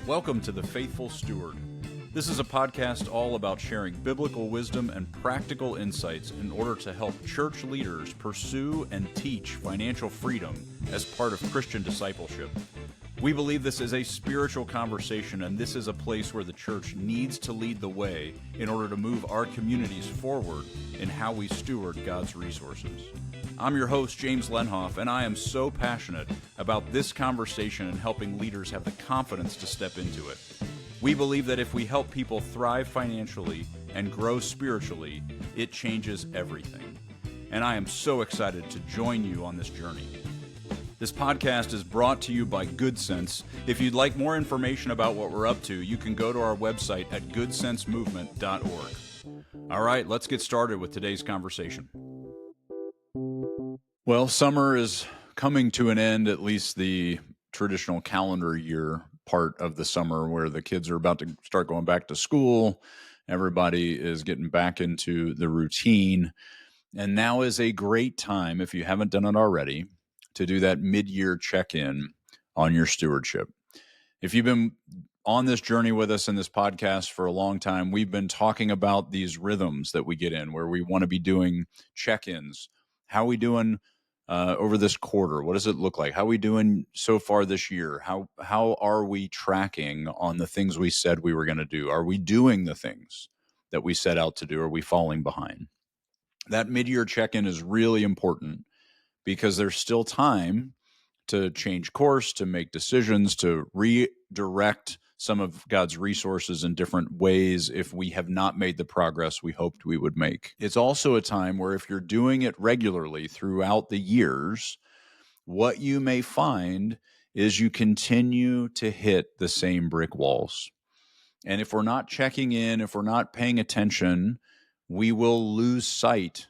Welcome to The Faithful Steward. This is a podcast all about sharing biblical wisdom and practical insights in order to help church leaders pursue and teach financial freedom as part of Christian discipleship. We believe this is a spiritual conversation, and this is a place where the church needs to lead the way in order to move our communities forward in how we steward God's resources. I'm your host, James Lenhoff, and I am so passionate about this conversation and helping leaders have the confidence to step into it. We believe that if we help people thrive financially and grow spiritually, it changes everything. And I am so excited to join you on this journey. This podcast is brought to you by Good Sense. If you'd like more information about what we're up to, you can go to our website at goodsensemovement.org. All right, let's get started with today's conversation. Well, summer is coming to an end, at least the traditional calendar year part of the summer, where the kids are about to start going back to school. Everybody is getting back into the routine. And now is a great time, if you haven't done it already, to do that mid-year check-in on your stewardship. If you've been on this journey with us in this podcast for a long time, we've been talking about these rhythms that we get in where we want to be doing check-ins. How are we doing over this quarter? What does it look like? How are we doing so far this year? How are we tracking on the things we said we were going to do? Are we doing the things that we set out to do? Are we falling behind? That mid-year check-in is really important because there's still time to change course, to make decisions, to redirect some of God's resources in different ways if we have not made the progress we hoped we would make. It's also a time where if you're doing it regularly throughout the years, what you may find is you continue to hit the same brick walls. And if we're not checking in, if we're not paying attention, we will lose sight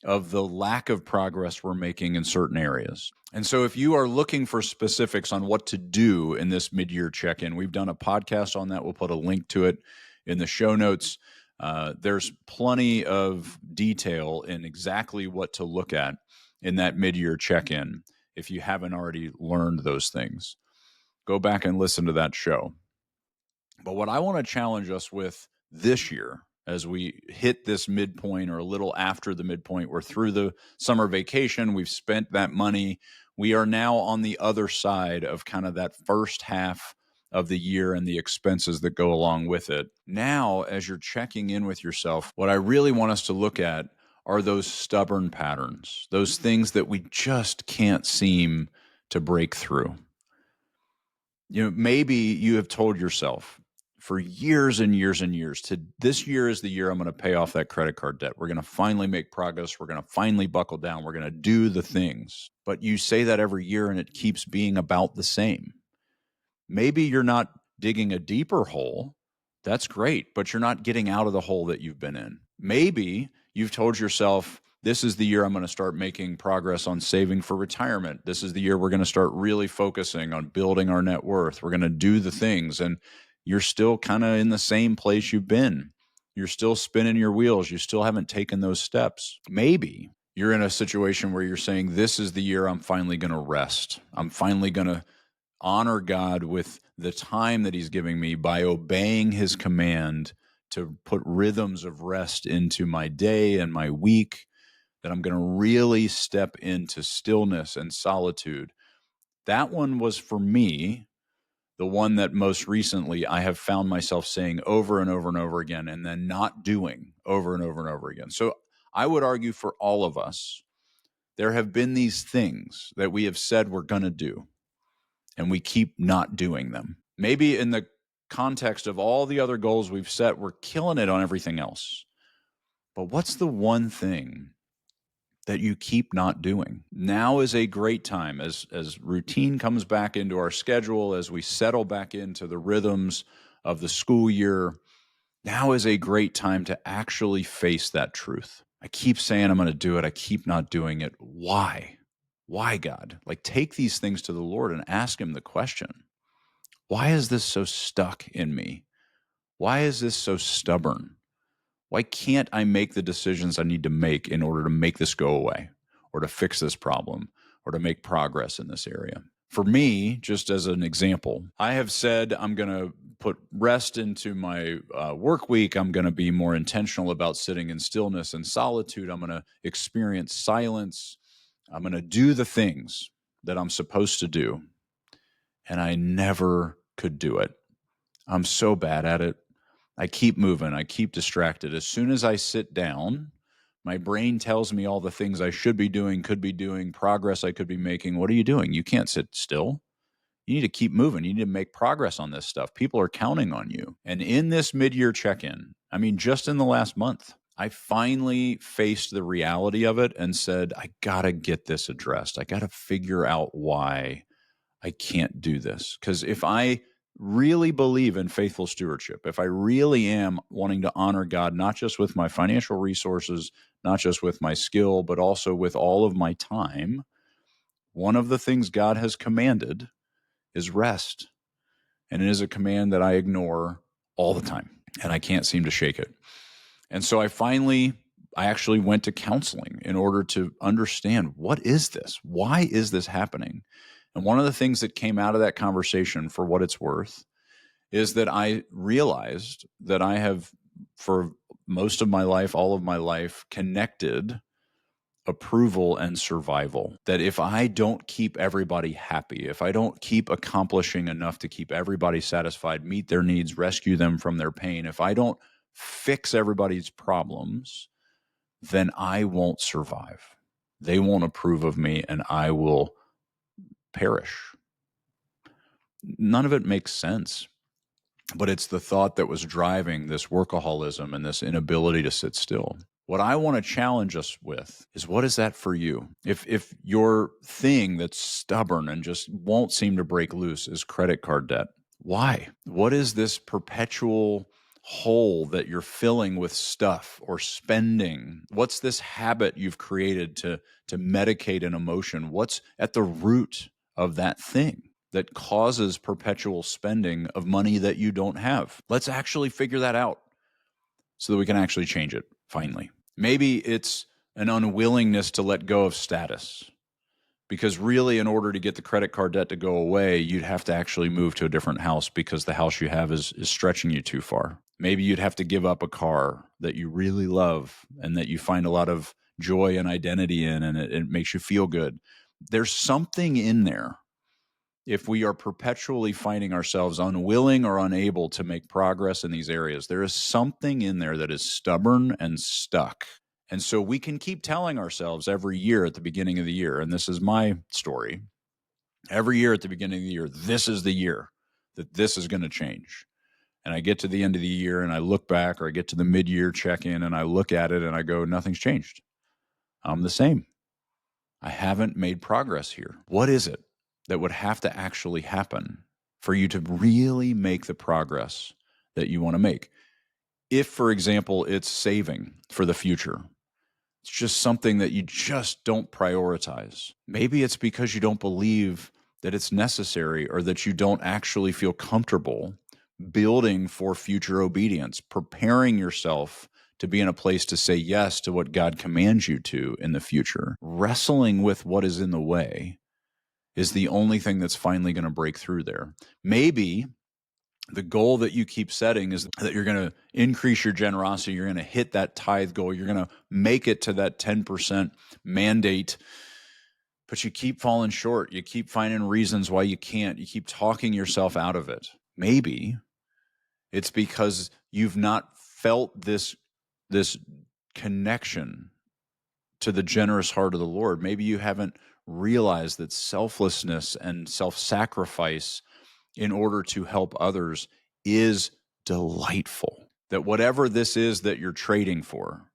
of the lack of progress we're making in certain areas. And so if you are looking for specifics on what to do in this mid-year check-in, we've done a podcast on that. We'll put a link to it in the show notes. There's plenty of detail in exactly what to look at in that mid-year check-in. If you haven't already learned those things, go back and listen to that show. But what I want to challenge us with this year, as we hit this midpoint or a little after the midpoint, we're through the summer vacation, we've spent that money. We are now on the other side of kind of that first half of the year and the expenses that go along with it. Now, as you're checking in with yourself, what I really want us to look at are those stubborn patterns, those things that we just can't seem to break through. You know, maybe you have told yourself for years and years and years, this year is the year I'm going to pay off that credit card debt. We're going to finally make progress. We're going to finally buckle down. We're going to do the things. But you say that every year and it keeps being about the same. Maybe you're not digging a deeper hole. That's great, but you're not getting out of the hole that you've been in. Maybe you've told yourself, this is the year I'm going to start making progress on saving for retirement. This is the year we're going to start really focusing on building our net worth. We're going to do the things, and you're still kind of in the same place you've been. You're still spinning your wheels. You still haven't taken those steps. Maybe you're in a situation where you're saying, this is the year I'm finally going to rest. I'm finally going to honor God with the time that he's giving me by obeying his command to put rhythms of rest into my day and my week, that I'm going to really step into stillness and solitude. That one was for me the one that most recently I have found myself saying over and over and over again, and then not doing over and over and over again. So I would argue for all of us, there have been these things that we have said we're going to do, and we keep not doing them. Maybe in the context of all the other goals we've set, we're killing it on everything else. But what's the one thing that you keep not doing? Now is a great time as routine comes back into our schedule, as we settle back into the rhythms of the school year. Now is a great time to actually face that truth. I keep saying I'm going to do it. I keep not doing it. Why? Why, God? Like, take these things to the Lord and ask him the question. Why is this so stuck in me? Why is this so stubborn? Why can't I make the decisions I need to make in order to make this go away, or to fix this problem, or to make progress in this area? For me, just as an example, I have said I'm going to put rest into my work week. I'm going to be more intentional about sitting in stillness and solitude. I'm going to experience silence. I'm going to do the things that I'm supposed to do. And I never could do it. I'm so bad at it. I keep moving. I keep distracted. As soon as I sit down, my brain tells me all the things I should be doing, could be doing, progress I could be making. What are you doing? You can't sit still. You need to keep moving. You need to make progress on this stuff. People are counting on you. And in this mid-year check-in, I mean, just in the last month, I finally faced the reality of it and said, I got to get this addressed. I got to figure out why I can't do this. Because if I really believe in faithful stewardship, if I really am wanting to honor God, not just with my financial resources, not just with my skill, but also with all of my time, one of the things God has commanded is rest. And it is a command that I ignore all the time, and I can't seem to shake it. And so I actually went to counseling in order to understand, what is this? Why is this happening? And one of the things that came out of that conversation, for what it's worth, is that I realized that I have, for most of my life, all of my life, connected approval and survival. That if I don't keep everybody happy, if I don't keep accomplishing enough to keep everybody satisfied, meet their needs, rescue them from their pain, if I don't fix everybody's problems, then I won't survive. They won't approve of me, and I will perish. None of it makes sense, but it's the thought that was driving this workaholism and this inability to sit still. What I want to challenge us with is, what is that for you? If your thing that's stubborn and just won't seem to break loose is credit card debt, why? What is this perpetual hole that you're filling with stuff or spending? What's this habit you've created to medicate an emotion? What's at the root of that thing that causes perpetual spending of money that you don't have? Let's actually figure that out so that we can actually change it finally. Maybe it's an unwillingness to let go of status, because really, in order to get the credit card debt to go away, you'd have to actually move to a different house because the house you have is stretching you too far. Maybe you'd have to give up a car that you really love and that you find a lot of joy and identity in, and it makes you feel good. There's something in there. If we are perpetually finding ourselves unwilling or unable to make progress in these areas, there is something in there that is stubborn and stuck. And so we can keep telling ourselves every year at the beginning of the year, and this is my story, every year at the beginning of the year, this is the year that this is going to change. And I get to the end of the year and I look back, or I get to the mid-year check-in and I look at it and I go, nothing's changed. I'm the same. I haven't made progress here. What is it that would have to actually happen for you to really make the progress that you want to make? If, for example, it's saving for the future, it's just something that you just don't prioritize. Maybe it's because you don't believe that it's necessary, or that you don't actually feel comfortable building for future obedience, preparing yourself to be in a place to say yes to what God commands you to in the future. Wrestling with what is in the way is the only thing that's finally going to break through there. Maybe the goal that you keep setting is that you're going to increase your generosity, you're going to hit that tithe goal, you're going to make it to that 10% mandate, but you keep falling short. You keep finding reasons why you can't. You keep talking yourself out of it. Maybe it's because you've not felt this connection to the generous heart of the Lord. Maybe you haven't realized that selflessness and self-sacrifice in order to help others is delightful. That whatever this is that you're trading for,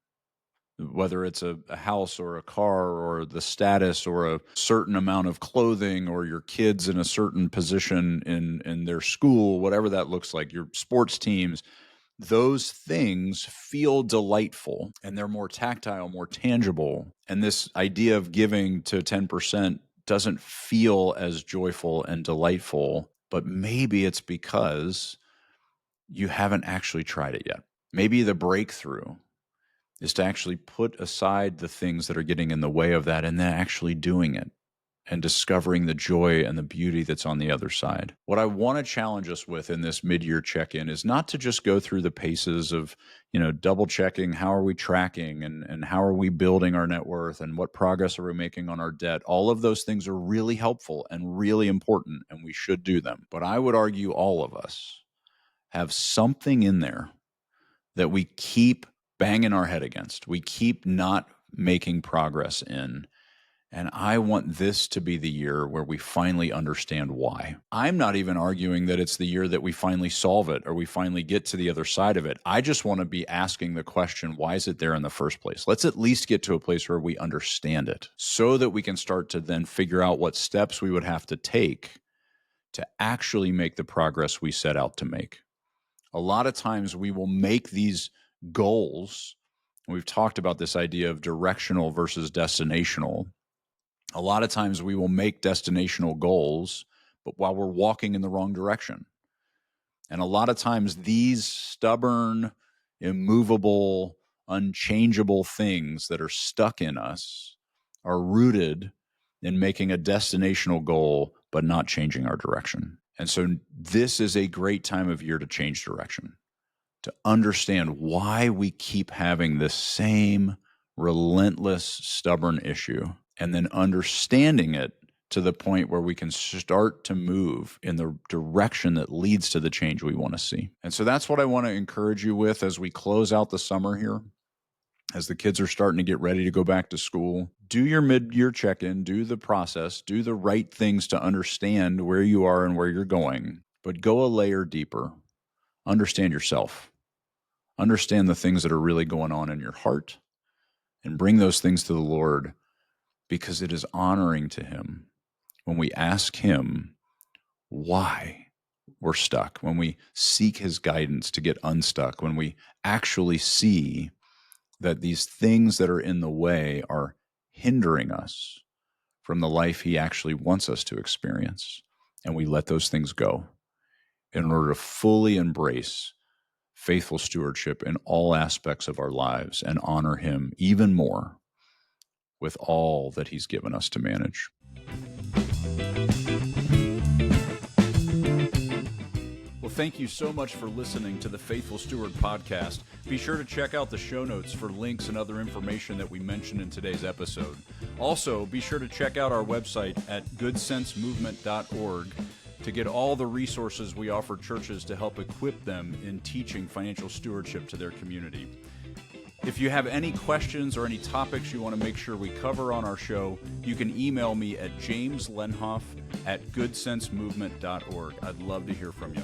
whether it's a house or a car or the status or a certain amount of clothing or your kids in a certain position in their school, whatever that looks like, your sports teams, those things feel delightful and they're more tactile, more tangible. And this idea of giving to 10% doesn't feel as joyful and delightful, but maybe it's because you haven't actually tried it yet. Maybe the breakthrough is to actually put aside the things that are getting in the way of that and then actually doing it. and discovering the joy and the beauty that's on the other side. What I want to challenge us with in this mid-year check-in is not to just go through the paces of, double checking how are we tracking and how are we building our net worth and what progress are we making on our debt. All of those things are really helpful and really important, and we should do them. But I would argue all of us have something in there that we keep banging our head against. We keep not making progress in. And I want this to be the year where we finally understand why. I'm not even arguing that it's the year that we finally solve it or we finally get to the other side of it. I just want to be asking the question, why is it there in the first place? Let's at least get to a place where we understand it so that we can start to then figure out what steps we would have to take to actually make the progress we set out to make. A lot of times we will make these goals. We've talked about this idea of directional versus destinational. A lot of times we will make destinational goals, but while we're walking in the wrong direction. And a lot of times these stubborn, immovable, unchangeable things that are stuck in us are rooted in making a destinational goal, but not changing our direction. And so this is a great time of year to change direction, to understand why we keep having this same relentless, stubborn issue, and then understanding it to the point where we can start to move in the direction that leads to the change we want to see. And so that's what I want to encourage you with as we close out the summer here, as the kids are starting to get ready to go back to school. Do your mid-year check-in, do the process, do the right things to understand where you are and where you're going, but go a layer deeper. Understand yourself. Understand the things that are really going on in your heart and bring those things to the Lord, because it is honoring to Him when we ask Him why we're stuck, when we seek His guidance to get unstuck, when we actually see that these things that are in the way are hindering us from the life He actually wants us to experience, and we let those things go in order to fully embrace faithful stewardship in all aspects of our lives and honor Him even more with all that He's given us to manage. Well, thank you so much for listening to the Faithful Steward podcast. Be sure to check out the show notes for links and other information that we mentioned in today's episode. Also, be sure to check out our website at goodsensemovement.org to get all the resources we offer churches to help equip them in teaching financial stewardship to their community. If you have any questions or any topics you want to make sure we cover on our show, you can email me at jameslenhoff@goodsensemovement.org. I'd love to hear from you.